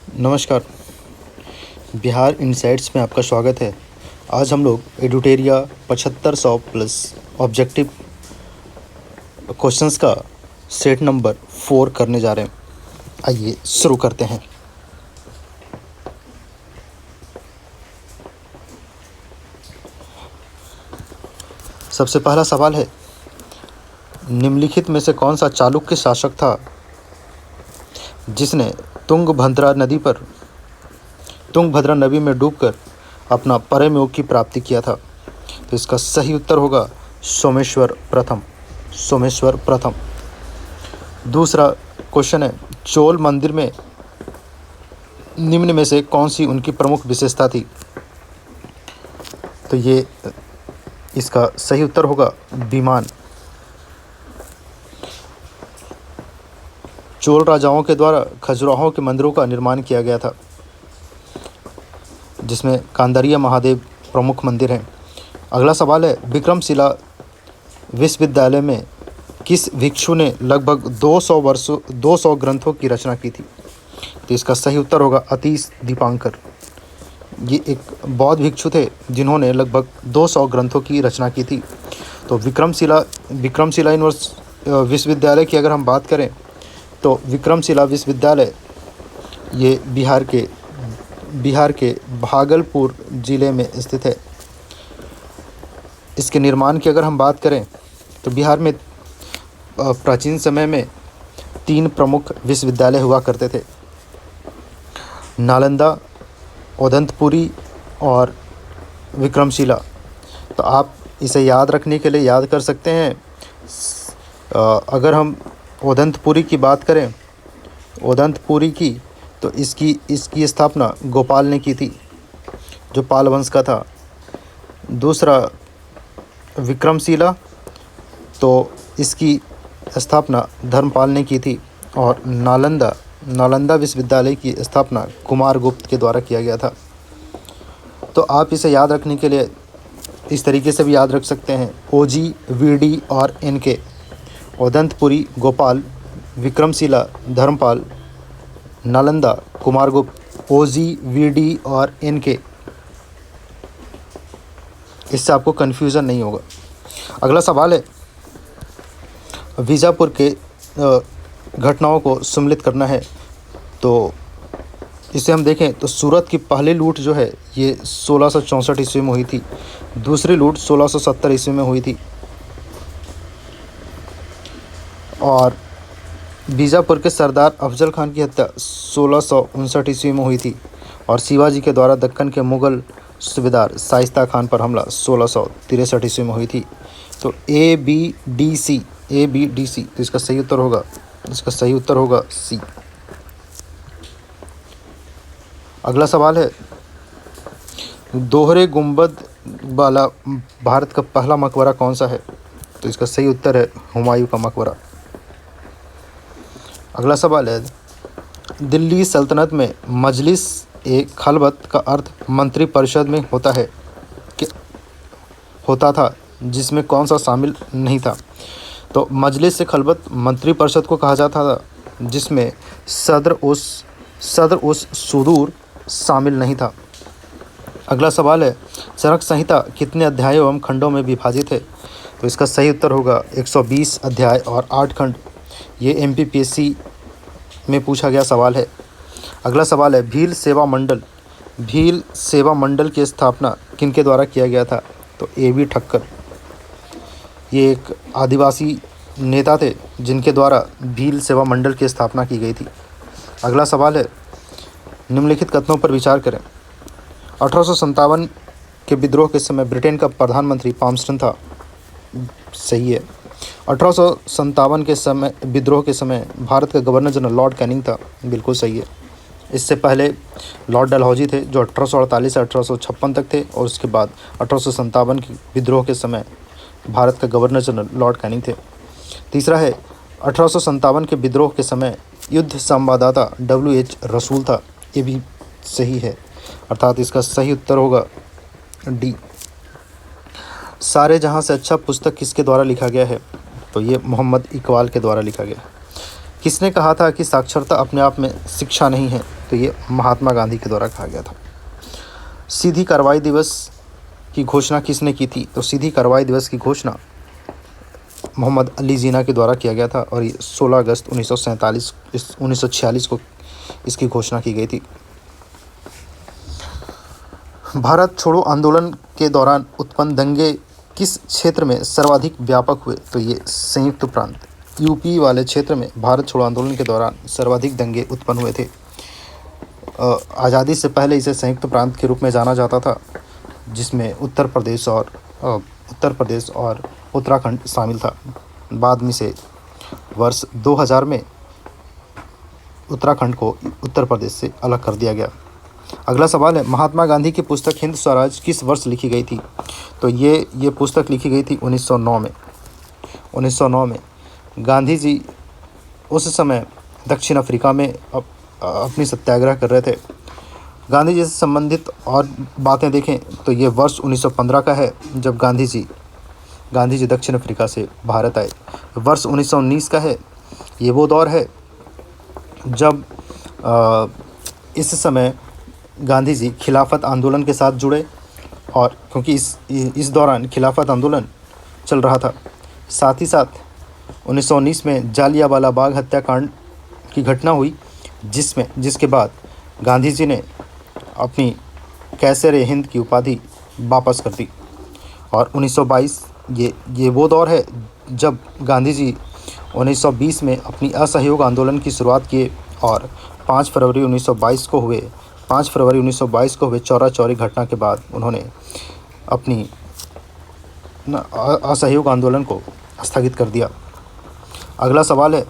नमस्कार। बिहार इनसाइट्स में आपका स्वागत है। आज हम लोग एडुटेरिया 7500 प्लस ऑब्जेक्टिव क्वेश्चंस का सेट नंबर 4 करने जा रहे हैं। आइए शुरू करते हैं। सबसे पहला सवाल है, निम्नलिखित में से कौन सा चालुक्य शासक था जिसने तुंगभद्रा नदी में डूबकर अपना परम योग की प्राप्ति किया था? तो इसका सही उत्तर होगा सोमेश्वर प्रथम। दूसरा क्वेश्चन है, चोल मंदिर में निम्न में से कौन सी उनकी प्रमुख विशेषता थी? तो ये इसका सही उत्तर होगा विमान। चोल राजाओं के द्वारा खजुराहो के मंदिरों का निर्माण किया गया था, जिसमें कांदरिया महादेव प्रमुख मंदिर हैं। अगला सवाल है, विक्रमशिला विश्वविद्यालय में किस भिक्षु ने लगभग 200 ग्रंथों की रचना की थी? तो इसका सही उत्तर होगा अतीश दीपांकर। ये एक बौद्ध भिक्षु थे जिन्होंने लगभग 200 ग्रंथों की रचना की थी। तो विक्रमशिला विश्वविद्यालय की अगर हम बात करें तो विक्रमशिला विश्वविद्यालय ये बिहार के भागलपुर ज़िले में स्थित है। इसके निर्माण की अगर हम बात करें तो बिहार में प्राचीन समय में 3 प्रमुख विश्वविद्यालय हुआ करते थे, नालंदा, ओदंतपुरी और विक्रमशिला। तो आप इसे याद रखने के लिए याद कर सकते हैं। अगर हम ओदंतपुरी की बात करें, तो इसकी स्थापना गोपाल ने की थी, जो पाल वंश का था। दूसरा विक्रमशिला, तो इसकी स्थापना धर्मपाल ने की थी। और नालंदा विश्वविद्यालय की स्थापना कुमारगुप्त के द्वारा किया गया था। तो आप इसे याद रखने के लिए इस तरीके से भी याद रख सकते हैं, OG, VD और NK। Odantapuri Gopal, Vikramshila Dharmpal, Nalanda Kumaragupta, OG, VD और NK। इससे आपको कन्फ्यूज़न नहीं होगा। अगला सवाल है, बीजापुर के घटनाओं को सम्मिलित करना है। तो इसे हम देखें तो सूरत की पहली लूट जो है ये 1664 ईस्वी में हुई थी। दूसरी लूट 1670 ईस्वी में हुई थी। और बीजापुर के सरदार अफजल खान की हत्या 1659 ईस्वी में हुई थी। और शिवाजी के द्वारा दक्कन के मुग़ल सूबेदार शाइस्ता खान पर हमला 1663 ईस्वी में हुई थी। तो ABDC। तो इसका सही उत्तर होगा C। अगला सवाल है, दोहरे गुंबद वाला भारत का पहला मकबरा कौन सा है? तो इसका सही उत्तर है हुमायूं का मकबरा। अगला सवाल है, दिल्ली सल्तनत में मजलिस ए खलबत का अर्थ मंत्री परिषद में होता था, जिसमें कौन सा शामिल नहीं था? तो मजलिस ए खलबत मंत्री परिषद को कहा जाता था जिसमें सदर उस सुदूर शामिल नहीं था। अगला सवाल है, चरक संहिता कितने अध्यायों एवं खंडों में विभाजित है? तो इसका सही उत्तर होगा 120 अध्याय और 8 खंड। ये MPPSC में पूछा गया सवाल है। अगला सवाल है, भील सेवा मंडल की स्थापना किनके द्वारा किया गया था? तो AB ठक्कर। ये एक आदिवासी नेता थे जिनके द्वारा भील सेवा मंडल की स्थापना की गई थी। अगला सवाल है, निम्नलिखित कथनों पर विचार करें। 1857 के विद्रोह के समय ब्रिटेन का प्रधानमंत्री पामस्टन था। सही है। 1857 के समय विद्रोह के समय भारत का गवर्नर जनरल लॉर्ड कैनिंग था। बिल्कुल सही है। इससे पहले लॉर्ड डलहौजी थे जो 1848 से 1856 तक थे, और उसके बाद 1857 के विद्रोह के समय भारत का गवर्नर जनरल लॉर्ड कैनिंग थे। तीसरा है, 1857 के विद्रोह के समय युद्ध संवाददाता WH रसूल था। ये भी सही है, अर्थात इसका सही उत्तर होगा D। सारे जहां से अच्छा पुस्तक किसके द्वारा लिखा गया है? तो ये मोहम्मद इकबाल के द्वारा लिखा गया। किसने कहा था कि साक्षरता अपने आप में शिक्षा नहीं है? तो ये महात्मा गांधी के द्वारा कहा गया था। सीधी कार्रवाई दिवस की घोषणा किसने की थी? तो सीधी कार्रवाई दिवस की घोषणा मोहम्मद अली जिन्ना के द्वारा किया गया था और ये 16 अगस्त 1946 को इसकी घोषणा की गई थी। भारत छोड़ो आंदोलन के दौरान उत्पन्न दंगे किस क्षेत्र में सर्वाधिक व्यापक हुए? तो ये संयुक्त प्रांत यूपी वाले क्षेत्र में भारत छोड़ो आंदोलन के दौरान सर्वाधिक दंगे उत्पन्न हुए थे। आज़ादी से पहले इसे संयुक्त प्रांत के रूप में जाना जाता था, जिसमें उत्तर प्रदेश और उत्तराखंड शामिल था। बाद में से वर्ष 2000 में उत्तराखंड को उत्तर प्रदेश से अलग कर दिया गया। अगला सवाल है, महात्मा गांधी की पुस्तक हिंद स्वराज किस वर्ष लिखी गई थी? तो ये पुस्तक लिखी गई थी 1909 में। 1909 में गांधी जी उस समय दक्षिण अफ्रीका में अपनी सत्याग्रह कर रहे थे। गांधी जी से संबंधित और बातें देखें तो ये वर्ष 1915 का है, जब गांधी जी दक्षिण अफ्रीका से भारत आए। वर्ष 1919 का है, ये वो दौर है जब इस समय गांधी जी खिलाफत आंदोलन के साथ जुड़े, और क्योंकि इस दौरान खिलाफत आंदोलन चल रहा था। साथ ही साथ 1919 में जालियांवाला बाग हत्याकांड की घटना हुई, जिसके बाद गांधी जी ने अपनी कैसर-ए-हिंद की उपाधि वापस कर दी। और 1922 ये वो दौर है जब गांधी जी 1920 में अपनी असहयोग आंदोलन की शुरुआत किए और 5 फरवरी 1922 को हुए चौरा-चौरी घटना के बाद उन्होंने अपनी असहयोग आंदोलन को स्थगित कर दिया। अगला सवाल है,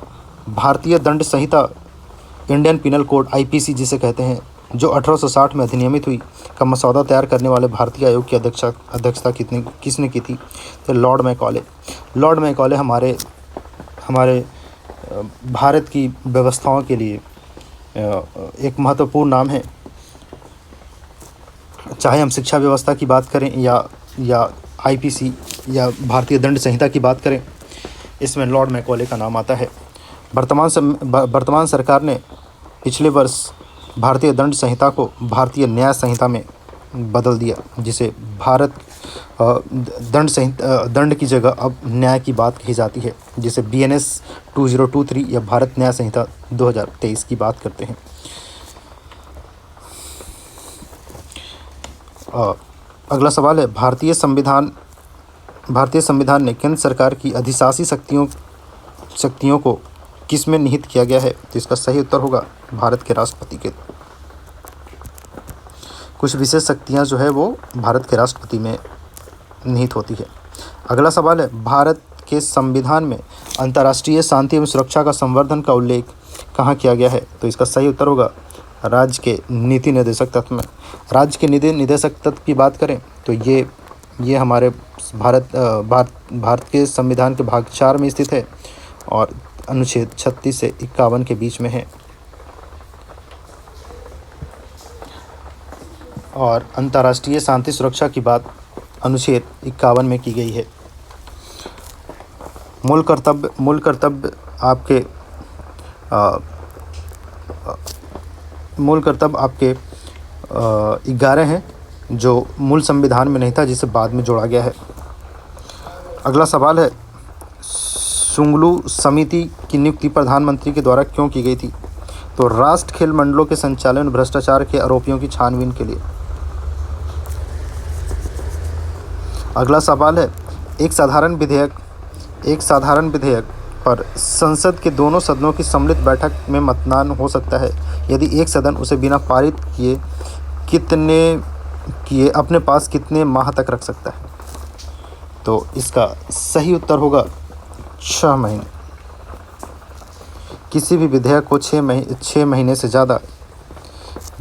भारतीय दंड संहिता इंडियन पिनल कोड IPC जिसे कहते हैं, जो 1860 में अधिनियमित हुई, का मसौदा तैयार करने वाले भारतीय आयोग की अध्यक्षता किसने की थी? तो लॉर्ड मैकॉले। लॉर्ड मैकॉले हमारे भारत की व्यवस्थाओं के लिए एक महत्वपूर्ण नाम है। चाहे हम शिक्षा व्यवस्था की बात करें या IPC या भारतीय दंड संहिता की बात करें, इसमें लॉर्ड मैकॉले का नाम आता है। वर्तमान सरकार ने पिछले वर्ष भारतीय दंड संहिता को भारतीय न्याय संहिता में बदल दिया, जिसे भारत दंड की जगह अब न्याय की बात कही जाती है, जिसे BNS 2023 या भारत न्याय संहिता 2023 की बात करते हैं। अगला सवाल है, भारतीय संविधान ने केंद्र सरकार की अधिशासी शक्तियों को किस में निहित किया गया है? तो इसका सही उत्तर होगा भारत के राष्ट्रपति के। कुछ विशेष शक्तियां जो है वो भारत के राष्ट्रपति में निहित होती है। अगला सवाल है, भारत के संविधान में अंतर्राष्ट्रीय शांति एवं सुरक्षा का संवर्धन का उल्लेख कहाँ किया गया है? तो इसका सही उत्तर होगा राज्य के नीति निर्देशक तत्व में। राज्य के नीति निर्देशक तत्व की बात करें तो ये हमारे भारत के संविधान के भाग 4 में स्थित है और अनुच्छेद 36 से 51 के बीच में है। और अंतर्राष्ट्रीय शांति सुरक्षा की बात अनुच्छेद 51 में की गई है। मूल कर्तव्य आपके 11 हैं, जो मूल संविधान में नहीं था, जिसे बाद में जोड़ा गया है। अगला सवाल है, शुंगलू समिति की नियुक्ति प्रधानमंत्री के द्वारा क्यों की गई थी? तो राष्ट्र खेल मंडलों के संचालन भ्रष्टाचार के आरोपियों की छानबीन के लिए। अगला सवाल है, एक साधारण विधेयक पर संसद के दोनों सदनों की सम्मिलित बैठक में मतदान हो सकता है यदि एक सदन उसे बिना पारित किए अपने पास कितने माह तक रख सकता है? तो इसका सही उत्तर होगा 6 महीने। किसी भी विधेयक को 6 महीने से ज़्यादा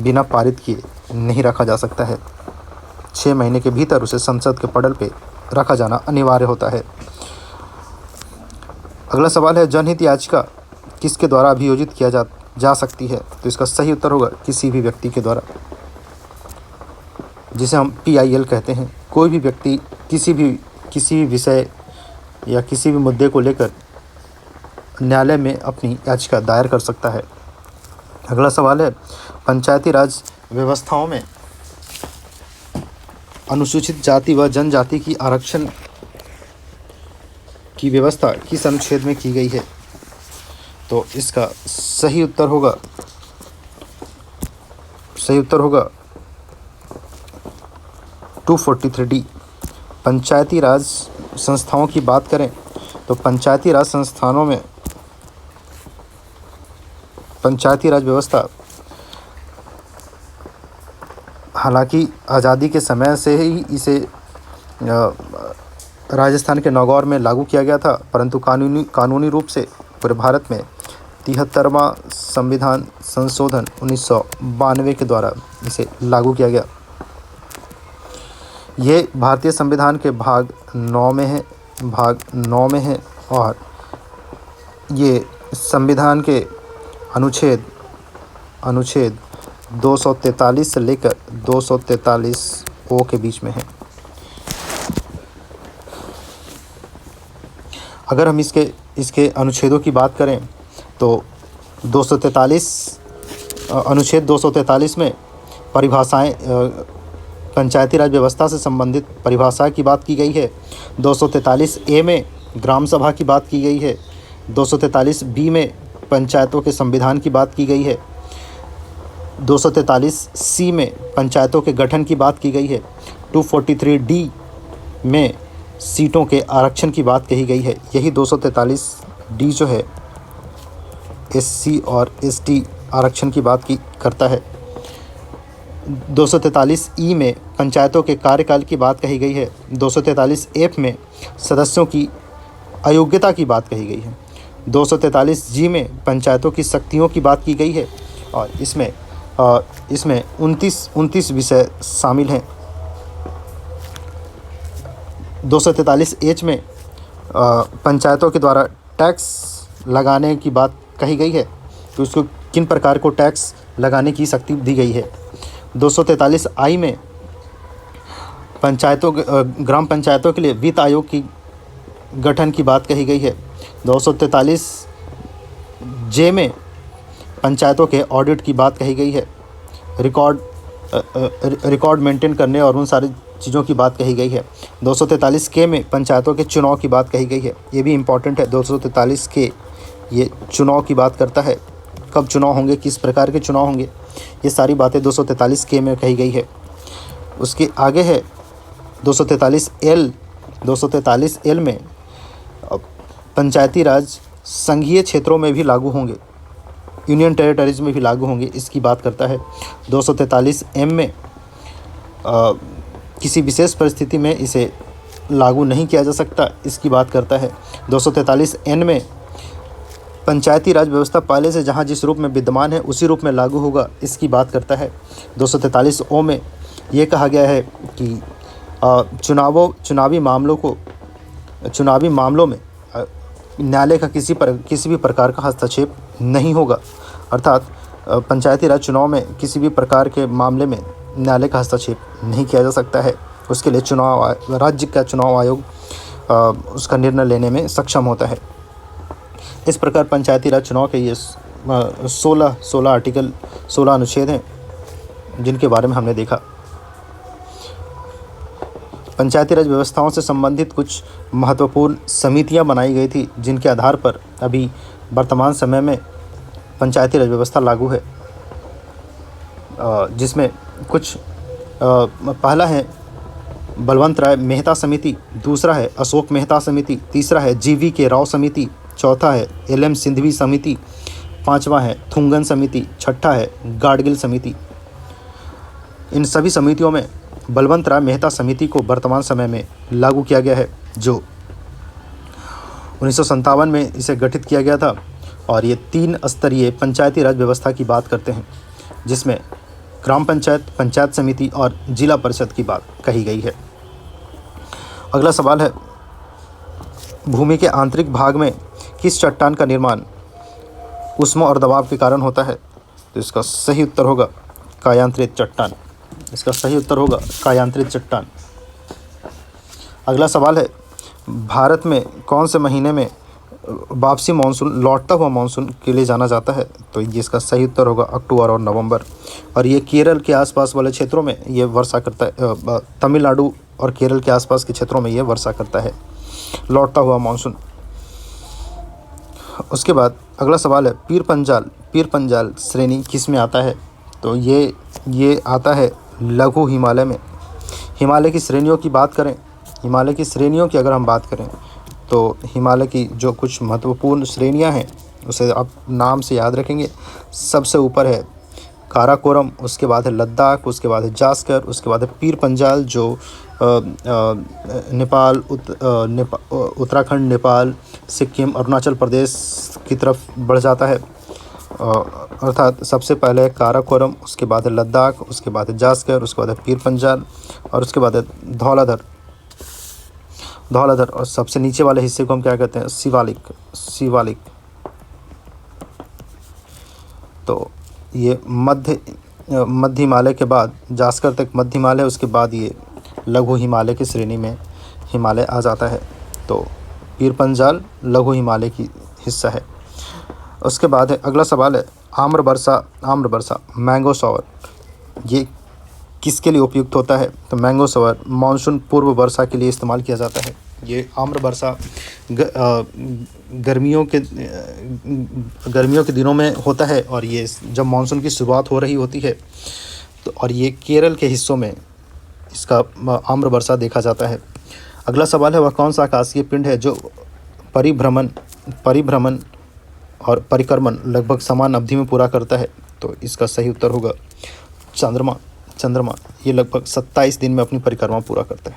बिना पारित किए नहीं रखा जा सकता है। 6 महीने के भीतर उसे संसद के पटल पे रखा जाना अनिवार्य होता है। अगला सवाल है, जनहित याचिका किसके द्वारा अभियोजित किया जा सकती है? तो इसका सही उत्तर होगा किसी भी व्यक्ति के द्वारा, जिसे हम PIL कहते हैं। कोई भी व्यक्ति किसी भी विषय या किसी भी मुद्दे को लेकर न्यायालय में अपनी याचिका दायर कर सकता है। अगला सवाल है, पंचायती राज व्यवस्थाओं में अनुसूचित जाति व जनजाति की आरक्षण की व्यवस्था किस अनुच्छेद में की गई है? तो इसका सही उत्तर होगा 243D। पंचायती राज संस्थाओं की बात करें तो पंचायती राज संस्थानों में पंचायती राज व्यवस्था हालांकि आज़ादी के समय से ही इसे राजस्थान के नागौर में लागू किया गया था, परंतु कानूनी रूप से पूरे भारत में 73वां संविधान संशोधन 1992 के द्वारा इसे लागू किया गया। ये भारतीय संविधान के भाग 9 में है और ये संविधान के अनुच्छेद 243 से लेकर 243 के बीच में है। अगर हम इसके अनुच्छेदों की बात करें तो 243 अनुच्छेद 243 में परिभाषाएं पंचायती राज व्यवस्था से संबंधित परिभाषा की बात की गई है। 243A में ग्राम सभा की बात की गई है। 243B में पंचायतों के संविधान की बात की गई है। 243C में पंचायतों के गठन की बात की गई है। 243D में सीटों के आरक्षण की बात कही गई है। यही 243D जो है SC और ST आरक्षण की बात करता है। 243E में पंचायतों के कार्यकाल की बात कही गई है। 243F में सदस्यों की अयोग्यता की बात कही गई है। 243G में पंचायतों की शक्तियों की बात की गई है और इसमें 29 विषय शामिल हैं। 243H में पंचायतों के द्वारा टैक्स लगाने की बात कही गई है, तो उसको किन प्रकार को टैक्स लगाने की शक्ति दी गई है। 243I में ग्राम पंचायतों के लिए वित्त आयोग की गठन की बात कही गई है। 243J में पंचायतों के ऑडिट की बात कही गई है। रिकॉर्ड मेंटेन करने और उन सारी चीज़ों की बात कही गई है। 243K में पंचायतों के चुनाव की बात कही गई है। ये भी इम्पॉर्टेंट है। 243K ये चुनाव की बात करता है, कब चुनाव होंगे, किस प्रकार के चुनाव होंगे, ये सारी बातें 243K में कही गई है। उसके आगे है 243L। 243L में पंचायती राज संघीय क्षेत्रों में भी लागू होंगे, यूनियन टेरिटरीज में भी लागू होंगे, इसकी बात करता है। 243M में किसी विशेष परिस्थिति में इसे लागू नहीं किया जा सकता, इसकी बात करता है। 243N में पंचायती राज व्यवस्था पहले से जहां जिस रूप में विद्यमान है उसी रूप में लागू होगा, इसकी बात करता है। 243O में ये कहा गया है कि चुनावी मामलों में न्यायालय का किसी भी प्रकार का हस्तक्षेप नहीं होगा, अर्थात पंचायती राज चुनाव में किसी भी प्रकार के मामले में न्यायालय का हस्तक्षेप नहीं किया जा सकता है। उसके लिए राज्य का चुनाव आयोग उसका निर्णय लेने में सक्षम होता है। इस प्रकार पंचायती राज चुनाव के ये 16 आर्टिकल 16 अनुच्छेद हैं जिनके बारे में हमने देखा। पंचायती राज व्यवस्थाओं से संबंधित कुछ महत्वपूर्ण समितियां बनाई गई थी जिनके आधार पर अभी वर्तमान समय में पंचायती राज व्यवस्था लागू है, जिसमें कुछ पहला है बलवंत राय मेहता समिति, दूसरा है अशोक मेहता समिति, तीसरा है GV राव समिति, चौथा है LM सिंधवी समिति, पांचवा है थुंगन समिति, छठा है गाडगिल समिति। इन सभी समितियों में बलवंत राय मेहता समिति को वर्तमान समय में लागू किया गया है, जो 1957 में इसे गठित किया गया था और ये 3 स्तरीय पंचायती राज व्यवस्था की बात करते हैं, जिसमें ग्राम पंचायत, पंचायत समिति और जिला परिषद की बात कही गई है। अगला सवाल है, भूमि के आंतरिक भाग में किस चट्टान का निर्माण ऊष्मा और दबाव के कारण होता है? तो इसका सही उत्तर होगा कायांतरित चट्टान। इसका सही उत्तर होगा कायांतरित चट्टान। अगला सवाल है, भारत में कौन से महीने में वापसी मानसून, लौटता हुआ मानसून के लिए जाना जाता है। तो ये इसका सही उत्तर होगा अक्टूबर और नवंबर। और ये केरल के आसपास वाले क्षेत्रों में ये वर्षा करता है, तमिलनाडु और केरल के आसपास के क्षेत्रों में ये वर्षा करता है, लौटता हुआ मानसून। उसके बाद अगला सवाल है पीर पंजाल, पीर पंजाल श्रेणी किस में आता है? तो ये आता है लघु हिमालय में। हिमालय की श्रेणियों की बात करें, हिमालय की श्रेणियों की अगर हम बात करें तो हिमालय की जो कुछ महत्वपूर्ण श्रेणियां हैं उसे आप नाम से याद रखेंगे। सबसे ऊपर है काराकोरम, उसके बाद है लद्दाख, उसके बाद है जास्कर, उसके बाद है पीर पंजाल जो नेपाल, उत्तराखंड, नेपाल, सिक्किम, अरुणाचल प्रदेश की तरफ बढ़ जाता है। अर्थात सबसे पहले है काराकोरम, उसके बाद है लद्दाख, उसके बाद है जास्कर, उसके बाद है पीर पंजाल और उसके बाद है धौलाधर। और सबसे नीचे वाले हिस्से को हम क्या कहते हैं? शिवालिक। तो ये मध्य हिमालय के बाद जास्कर तक मध्य हिमालय, उसके बाद ये लघु हिमालय की श्रेणी में हिमालय आ जाता है। तो पीर पंजाल लघु हिमालय की हिस्सा है। उसके बाद है अगला सवाल है आम्रवर्षा मैंगो शॉवर, ये किसके लिए उपयुक्त होता है? तो मैंगो शॉवर मानसून पूर्व वर्षा के लिए इस्तेमाल किया जाता है। ये आम्रवर्षा गर्मियों के दिनों में होता है और ये जब मानसून की शुरुआत हो रही होती है तो और ये केरल के हिस्सों में इसका आम्रवर्षा देखा जाता है। अगला सवाल है वह कौन सा आकाशीय पिंड है जो परिभ्रमण और परिक्रमण लगभग समान अवधि में पूरा करता है? तो इसका सही उत्तर होगा चंद्रमा। ये लगभग 27 दिन में अपनी परिक्रमा पूरा करता है।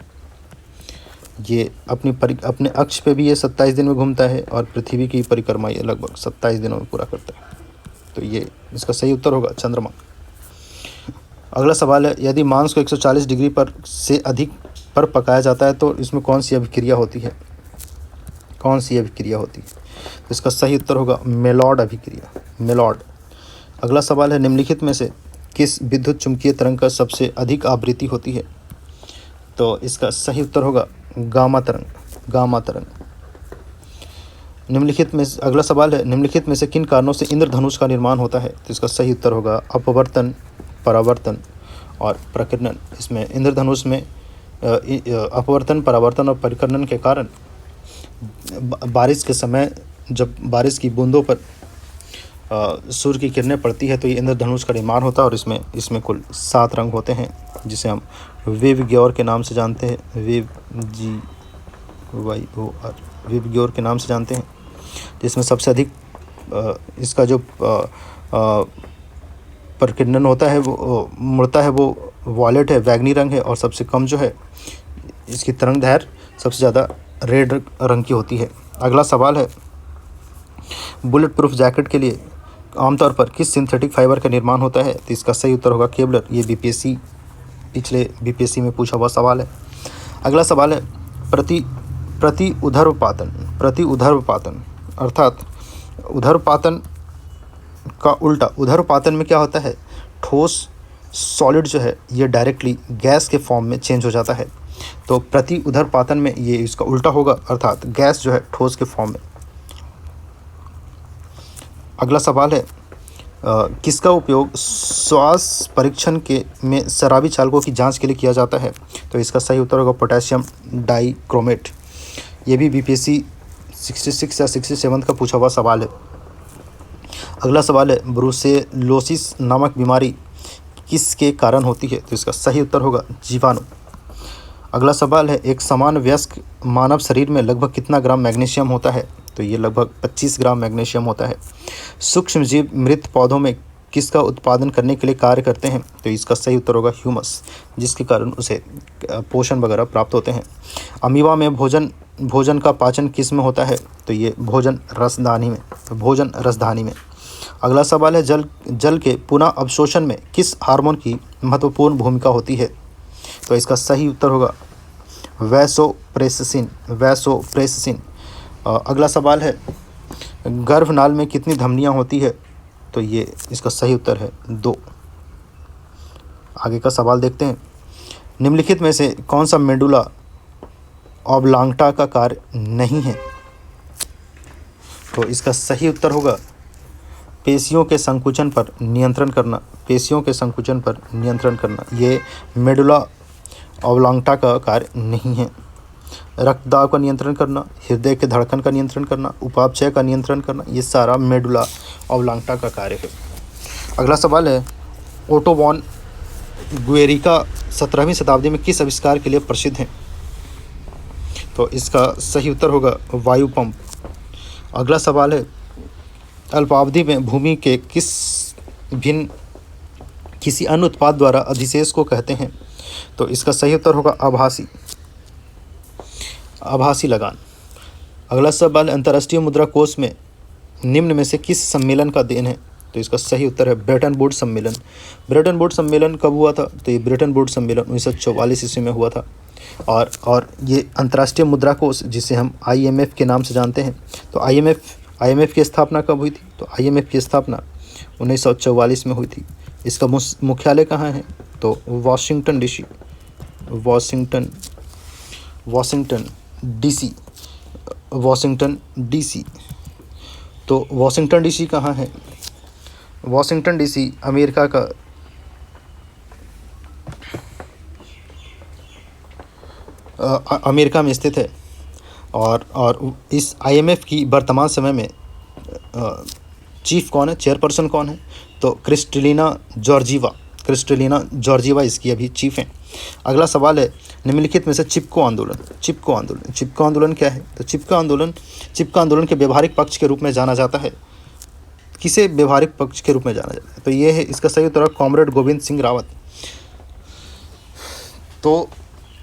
ये अपने अक्ष पे भी ये 27 दिन में घूमता है और पृथ्वी की परिक्रमा ये लगभग 27 दिनों में पूरा करता है। तो ये इसका सही उत्तर होगा चंद्रमा। अगला सवाल है यदि मांस को 140 डिग्री पर से अधिक पर पकाया जाता है तो इसमें कौन सी अभिक्रिया होती है? तो इसका सही उत्तर होगा मेलॉर्ड अभिक्रिया। अगला सवाल है निम्नलिखित में से किस विद्युत चुम्बकीय तरंग का सबसे अधिक आवृत्ति होती है? तो इसका सही उत्तर होगा गामा तरंग। अगला सवाल है निम्नलिखित में से किन कारणों से इंद्रधनुष का निर्माण होता है? तो इसका सही उत्तर होगा अपवर्तन, परावर्तन और प्रकीर्णन। इसमें इंद्रधनुष में अपवर्तन, परावर्तन और परिकर्णन के कारण बारिश के समय जब बारिश की बूंदों पर सूर्य की किरणें पड़ती है तो ये इंद्रधनुष का निर्माण होता है और इसमें कुल 7 रंग होते हैं जिसे हम वेवग्योर के नाम से जानते हैं। वेवग्योर के नाम से जानते हैं, जिसमें सबसे अधिक इसका जो प्रकीर्णन होता है वो मुड़ता है वो वॉयलेट है, वैगनी रंग है और सबसे कम जो है इसकी तरंग दैर्घ्य सबसे ज़्यादा रेड रंग की होती है। अगला सवाल है बुलेट प्रूफ जैकेट के लिए आमतौर पर किस सिंथेटिक फाइबर का निर्माण होता है? तो इसका सही उत्तर होगा केवलर। ये पिछले बीपीएससी में पूछा हुआ सवाल है। अगला सवाल है प्रति उधर्वपातन अर्थात उधर्वपातन का उल्टा। उधर्वपातन में क्या होता है? ठोस सॉलिड जो है ये डायरेक्टली गैस के फॉर्म में चेंज हो जाता है। तो प्रति उधर्वपातन में ये इसका उल्टा होगा, अर्थात गैस जो है ठोस के फॉर्म में। अगला सवाल है किसका उपयोग श्वास परीक्षण में शराबी चालकों की जांच के लिए किया जाता है? तो इसका सही उत्तर होगा पोटेशियम डाइक्रोमेट। ये भी बीपीएससी 66 या 67 का पूछा हुआ सवाल है। अगला सवाल है ब्रुसेलोसिस नामक बीमारी किसके कारण होती है? तो इसका सही उत्तर होगा जीवाणु। अगला सवाल है एक समान वयस्क मानव शरीर में लगभग कितना ग्राम मैग्नीशियम होता है? तो ये लगभग 25 ग्राम मैग्नीशियम होता है। सूक्ष्म जीव मृत पौधों में किसका उत्पादन करने के लिए कार्य करते हैं? तो इसका सही उत्तर होगा ह्यूमस, जिसके कारण उसे पोषण वगैरह प्राप्त होते हैं। अमीबा में भोजन का पाचन किस में होता है? तो ये भोजन रसधानी में। अगला सवाल है जल के पुनः अवशोषण में किस हार्मोन की महत्वपूर्ण भूमिका होती है? तो इसका सही उत्तर होगा वैसोप्रेसिन। अगला सवाल है गर्भनाल में कितनी धमनियां होती है? तो ये इसका सही उत्तर है 2। आगे का सवाल देखते हैं निम्नलिखित में से कौन सा मेडुला ऑब्लांगटा का कार्य नहीं है? तो इसका सही उत्तर होगा पेशियों के संकुचन पर नियंत्रण करना। पेशियों के संकुचन पर नियंत्रण करना ये मेडुला ऑब्लांगटा का कार्य नहीं है। रक्तदाब का नियंत्रण करना, हृदय के धड़कन का नियंत्रण करना, उपापचय का नियंत्रण करना, ये सारा मेडुला ऑब्लांगटा का कार्य है। अगला सवाल है, ओटो वॉन गुएरिका 17वीं शताब्दी में किस आविष्कार के लिए प्रसिद्ध हैं? तो इसका सही उत्तर होगा वायु पंप। अगला सवाल है, अल्पावधि में भूमि के किसी अन्य उत्पाद द्वारा अधिशेष को कहते हैं? तो इसका सही उत्तर होगा आभासी लगान। अगला सवाल, अंतर्राष्ट्रीय मुद्रा कोष में निम्न में से किस सम्मेलन का देन है? तो इसका सही उत्तर है ब्रेटन वुड्स सम्मेलन। ब्रेटन वुड्स सम्मेलन कब हुआ था? तो ये ब्रेटन वुड्स सम्मेलन 1944 ईस्वी में हुआ था। और ये अंतर्राष्ट्रीय मुद्रा कोष जिसे हम IMF के नाम से जानते हैं, तो IMF की स्थापना कब हुई थी? तो IMF की स्थापना 1944 में हुई थी। इसका मुख्यालय कहाँ है? तो वाशिंगटन DC। तो वाशिंगटन DC कहाँ है? वाशिंगटन DC अमेरिका में स्थित है। और इस IMF की वर्तमान समय में चीफ कौन है, चेयरपर्सन कौन है? तो क्रिस्टलिना जॉर्जीवा इसकी अभी चीफ हैं। अगला सवाल है, निम्नलिखित में से चिपको आंदोलन क्या है? तो चिपको आंदोलन के व्यवहारिक पक्ष के रूप में जाना जाता है। किसे व्यवहारिक पक्ष के रूप में जाना जाता है? तो ये है, इसका सही उत्तर है कॉमरेड गोविंद सिंह रावत। तो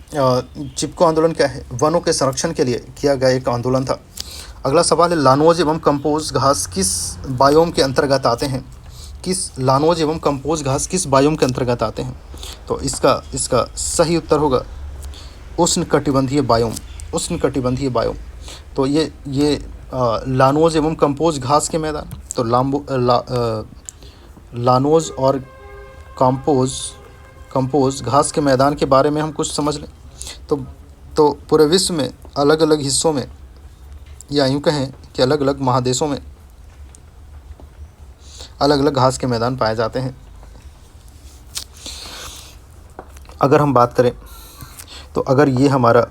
चिपको आंदोलन क्या है? वनों के संरक्षण के लिए किया गया एक आंदोलन था। अगला सवाल है, लानोज एवं कंपोज घास किस बायोम के अंतर्गत आते हैं? लानोज एवं कंपोज घास किस बायोम के अंतर्गत आते हैं? तो इसका सही उत्तर होगा उष्णकटिबंधीय बायोम। तो ये लानोज एवं कंपोज घास के मैदान, तो लानोज और कंपोज घास के मैदान के बारे में हम कुछ समझ लें तो पूरे विश्व में अलग अलग हिस्सों में, या यूँ कहें कि अलग अलग महादेशों में अलग अलग घास के मैदान पाए जाते हैं। अगर हम बात करें तो अगर ये हमारा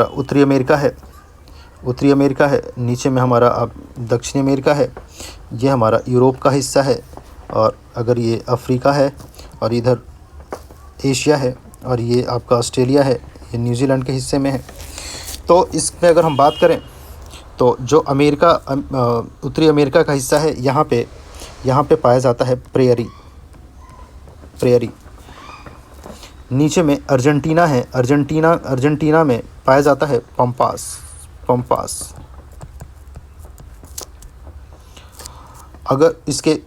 उत्तरी अमेरिका है, नीचे में हमारा अब दक्षिणी अमेरिका है, ये हमारा यूरोप का हिस्सा है, और अगर ये अफ्रीका है, और इधर एशिया है, और ये आपका ऑस्ट्रेलिया है, ये न्यूजीलैंड के हिस्से में है। तो इसमें अगर हम बात करें तो जो उत्तरी अमेरिका का हिस्सा है, यहाँ पे पाया जाता है प्रेयरी। नीचे में अर्जेंटीना है, अर्जेंटीना में पाया जाता है पंपास। अगर इसके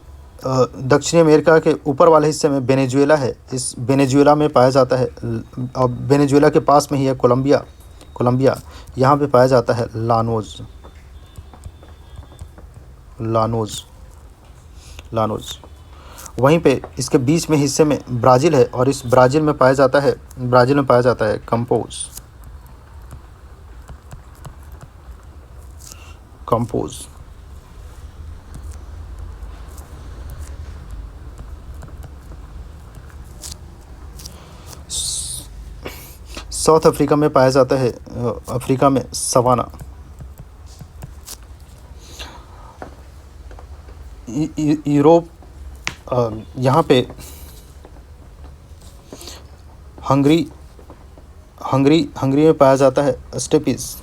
दक्षिणी अमेरिका के ऊपर वाले हिस्से में वेनेजुएला है, इस वेनेजुएला में पाया जाता है, अब वेनेजुएला के पास में ही है कोलंबिया, यहाँ पे पाया जाता है लानोज। वहीं पे इसके बीच में हिस्से में ब्राज़ील है, और इस ब्राज़ील में पाया जाता है कंपोज। साउथ अफ्रीका में पाया जाता है, अफ्रीका में सवाना। यूरोप, यहाँ पे हंगरी में पाया जाता है स्टेपिस।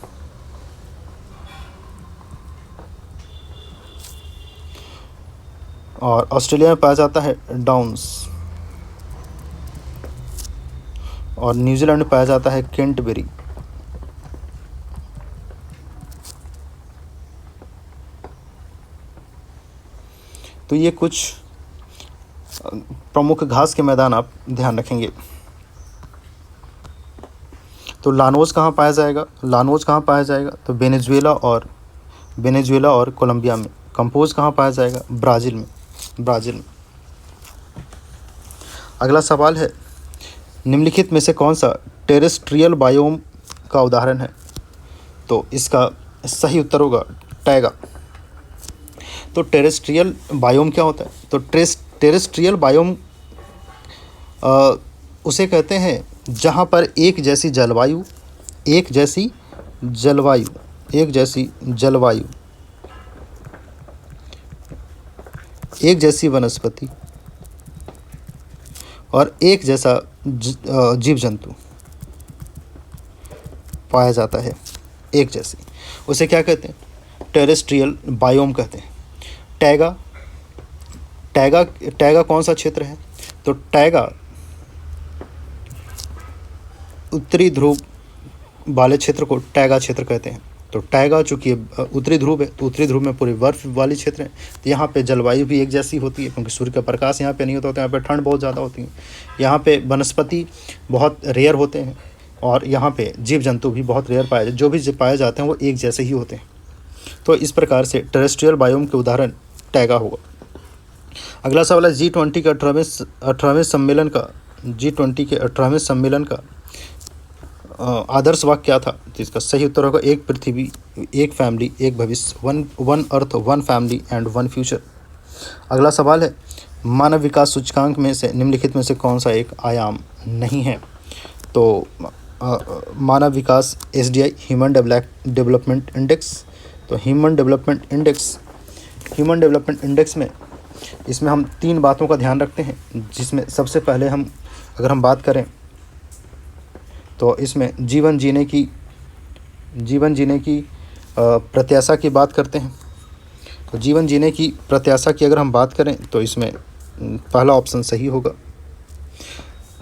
और ऑस्ट्रेलिया में पाया जाता है डाउन्स, और न्यूजीलैंड में पाया जाता है केंटबेरी। तो ये कुछ प्रमुख घास के मैदान आप ध्यान रखेंगे। तो लानोज कहाँ पाया जाएगा? तो वेनेजुएला और कोलंबिया में। कंपोज कहाँ पाया जाएगा? ब्राज़ील में। अगला सवाल है, निम्नलिखित में से कौन सा टेरेस्ट्रियल बायोम का उदाहरण है? तो इसका सही उत्तर होगा टैगा। तो टेरेस्ट्रियल बायोम क्या होता है? तो टेरेस्ट्रियल बायोम उसे कहते हैं जहाँ पर एक जैसी जलवायु, एक जैसी जलवायु, एक जैसी जलवायु, एक जैसी वनस्पति और एक जैसा जीव जंतु पाया जाता है, एक जैसी, उसे क्या कहते हैं? टेरेस्ट्रियल बायोम कहते हैं। टैगा, टैगा टैगा कौन सा क्षेत्र है? तो टैगा उत्तरी ध्रुव वाले क्षेत्र को टैगा क्षेत्र कहते हैं। तो टैगा चूँकि उत्तरी ध्रुव है, तो उत्तरी ध्रुव में पूरे बर्फ वाले क्षेत्र हैं, तो यहाँ पे जलवायु भी एक जैसी होती है, क्योंकि सूर्य का प्रकाश यहाँ पे नहीं होता, यहाँ पे ठंड बहुत ज़्यादा होती है, यहाँ पे वनस्पति बहुत रेयर होते हैं और यहाँ पे जीव जंतु भी बहुत रेयर पाए, जो भी पाए जाते हैं वो एक जैसे ही होते हैं। तो इस प्रकार से टेरेस्ट्रियल बायोम के उदाहरण टैगा होगा। अगला सवाल है G20 के 18वें सम्मेलन का, G20 के 18वें सम्मेलन का आदर्श वाक्य क्या था? तो इसका सही उत्तर होगा एक पृथ्वी, एक फैमिली, एक भविष्य, one earth, one family and one future. अगला सवाल है मानव विकास सूचकांक में से निम्नलिखित में से कौन सा एक आयाम नहीं है? तो मानव विकास SDI, ह्यूमन डेवलपमेंट इंडेक्स। तो ह्यूमन डेवलपमेंट इंडेक्स में इसमें हम 3 बातों का ध्यान रखते हैं, जिसमें सबसे पहले अगर हम बात करें तो इसमें जीवन जीने की प्रत्याशा की बात करते हैं। तो जीवन जीने की प्रत्याशा की अगर हम बात करें तो इसमें पहला ऑप्शन सही होगा।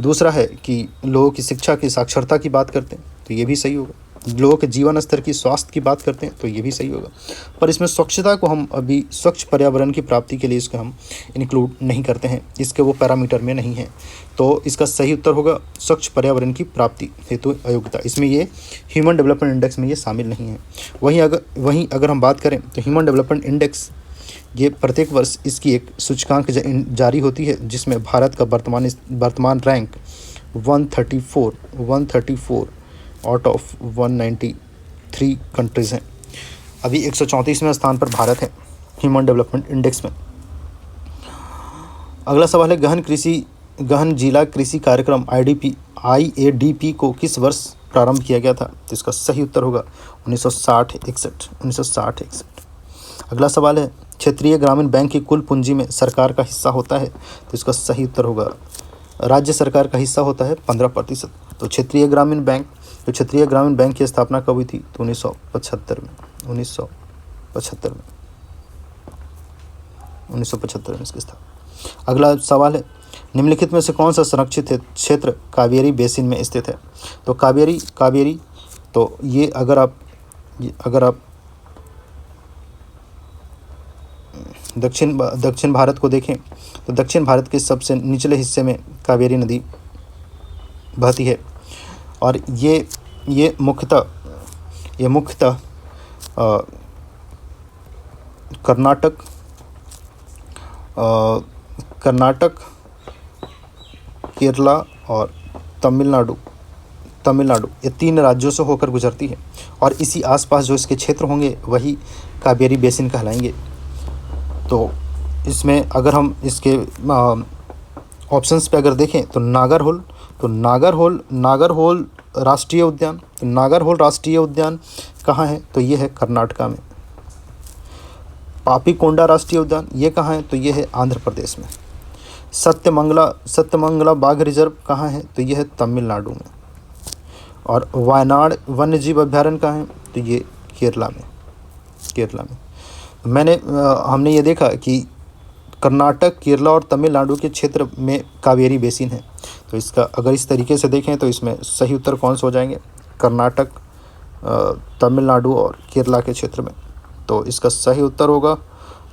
दूसरा है कि लोगों की शिक्षा की साक्षरता की बात करते हैं, तो ये भी सही होगा। लोगों के जीवन स्तर की स्वास्थ्य की बात करते हैं, तो ये भी सही होगा। पर इसमें स्वच्छता को हम अभी स्वच्छ पर्यावरण की प्राप्ति के लिए इसको हम इंक्लूड नहीं करते हैं, इसके वो पैरामीटर में नहीं है। तो इसका सही उत्तर होगा स्वच्छ पर्यावरण की प्राप्ति हेतु अयोग्यता। इसमें ये ह्यूमन डेवलपमेंट इंडेक्स में ये शामिल नहीं है। वहीं अगर हम बात करें तो ह्यूमन डेवलपमेंट इंडेक्स ये प्रत्येक वर्ष इसकी एक सूचकांक जारी होती है, जिसमें भारत का वर्तमान रैंक 134 आउट ऑफ 193 कंट्रीज़ हैं। अभी 134वें स्थान पर भारत है ह्यूमन डेवलपमेंट इंडेक्स में। अगला सवाल है गहन जिला कृषि कार्यक्रम IADP को किस वर्ष प्रारंभ किया गया था? तो इसका सही उत्तर होगा 1960-61। अगला सवाल है क्षेत्रीय ग्रामीण बैंक की कुल पूंजी में सरकार का हिस्सा होता है? तो इसका सही उत्तर होगा राज्य सरकार का हिस्सा होता है 15%। तो क्षेत्रीय ग्रामीण बैंक की स्थापना कब हुई थी? तो 1975 में इसकी स्थापना। अगला सवाल है निम्नलिखित में से कौन सा संरक्षित क्षेत्र कावेरी बेसिन में स्थित है? तो कावेरी तो ये अगर आप दक्षिण भारत को देखें तो दक्षिण भारत के सबसे निचले हिस्से में कावेरी नदी बहती है और ये मुख्यतः कर्नाटक, केरला और तमिलनाडु ये 3 राज्यों से होकर गुजरती है और इसी आसपास जो इसके क्षेत्र होंगे वही कावेरी बेसिन कहलाएंगे। तो इसमें अगर हम इसके ऑप्शंस पे अगर देखें तो नागरहोल राष्ट्रीय उद्यान, तो नागरहोल राष्ट्रीय उद्यान कहाँ है? तो ये है कर्नाटका में। पापीकोंडा राष्ट्रीय उद्यान ये कहाँ है? तो ये है आंध्र प्रदेश में। सत्यमंगला बाघ रिजर्व कहाँ है? तो ये है तमिलनाडु में। और वायनाड वन्यजीव अभ्यारण्य कहाँ है? तो ये केरला में। हमने ये देखा कि कर्नाटक, केरला और तमिलनाडु के क्षेत्र में कावेरी बेसिन है। तो इसका अगर इस तरीके से देखें तो इसमें सही उत्तर कौन से हो जाएंगे? कर्नाटक, तमिलनाडु और केरला के क्षेत्र में। तो इसका सही उत्तर होगा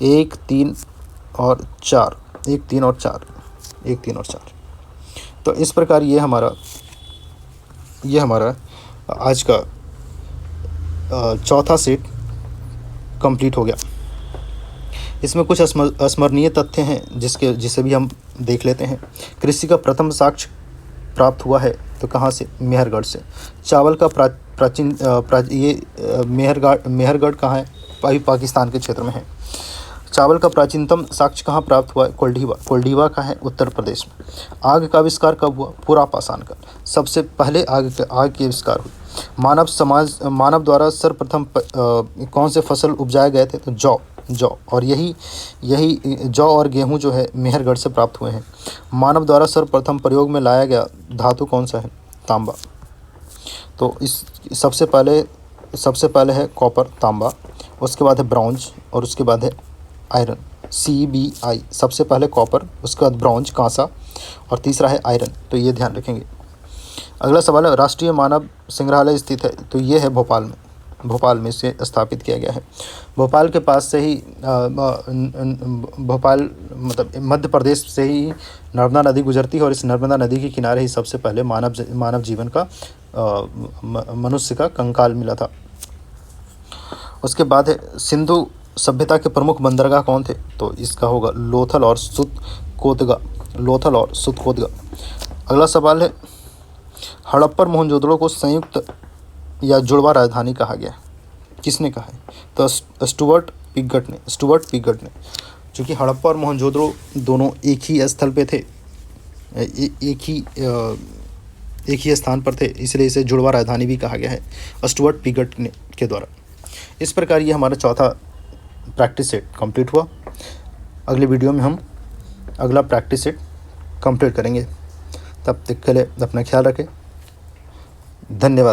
1, 3 और 4। तो इस प्रकार ये हमारा आज का चौथा सेट कंप्लीट हो गया। इसमें कुछ अस्मरणीय तथ्य हैं जिसे भी हम देख लेते हैं। कृषि का प्रथम साक्ष्य प्राप्त हुआ है तो कहाँ से? मेहरगढ़ से। चावल का मेहरगढ़ कहाँ है? अभी पाकिस्तान के क्षेत्र में है। चावल का प्राचीनतम साक्ष्य कहाँ प्राप्त हुआ है? कोल्डीवा का है, उत्तर प्रदेश में। आग का आविष्कार कब हुआ? पुरापाषाण काल। सबसे पहले आग की आविष्कार हुई। मानव द्वारा सर्वप्रथम कौन से फसल उपजाए गए थे? तो जौ। और यही जौ और गेहूं जो है मेहरगढ़ से प्राप्त हुए हैं। मानव द्वारा सर्वप्रथम प्रयोग में लाया गया धातु कौन सा है? तांबा। तो इस सबसे पहले है कॉपर, तांबा, उसके बाद है ब्रॉन्ज और उसके बाद है आयरन, CBI। सबसे पहले कॉपर, उसके बाद ब्रॉन्ज, कांसा, और तीसरा है आयरन। तो ये ध्यान रखेंगे। अगला सवाल है, राष्ट्रीय मानव संग्रहालय स्थित है? तो ये है भोपाल में इसे स्थापित किया गया है। भोपाल के पास से ही भोपाल मतलब मध्य प्रदेश से ही नर्मदा नदी गुजरती है और इस नर्मदा नदी के किनारे ही सबसे पहले मानव जीवन का मनुष्य का कंकाल मिला था। उसके बाद है, सिंधु सभ्यता के प्रमुख बंदरगाह कौन थे? तो इसका होगा लोथल और सुतकोतगा। अगला सवाल है, हड़प्पर मोहनजोदड़ो को संयुक्त या जुड़वा राजधानी कहा गया? किसने कहा है? तो स्टुअर्ट पिगट ने। चूँकि हड़प्पा और मोहनजोदड़ो दोनों एक ही स्थल पे थे, एक ही स्थान पर थे, इसलिए इसे जुड़वा राजधानी भी कहा गया है स्टुअर्ट पिगट के द्वारा। इस प्रकार ये हमारा चौथा प्रैक्टिस सेट कंप्लीट हुआ। अगले वीडियो में हम अगला प्रैक्टिस सेट कंप्लीट करेंगे। तब तक के लिए अपना ख्याल रखें। धन्यवाद।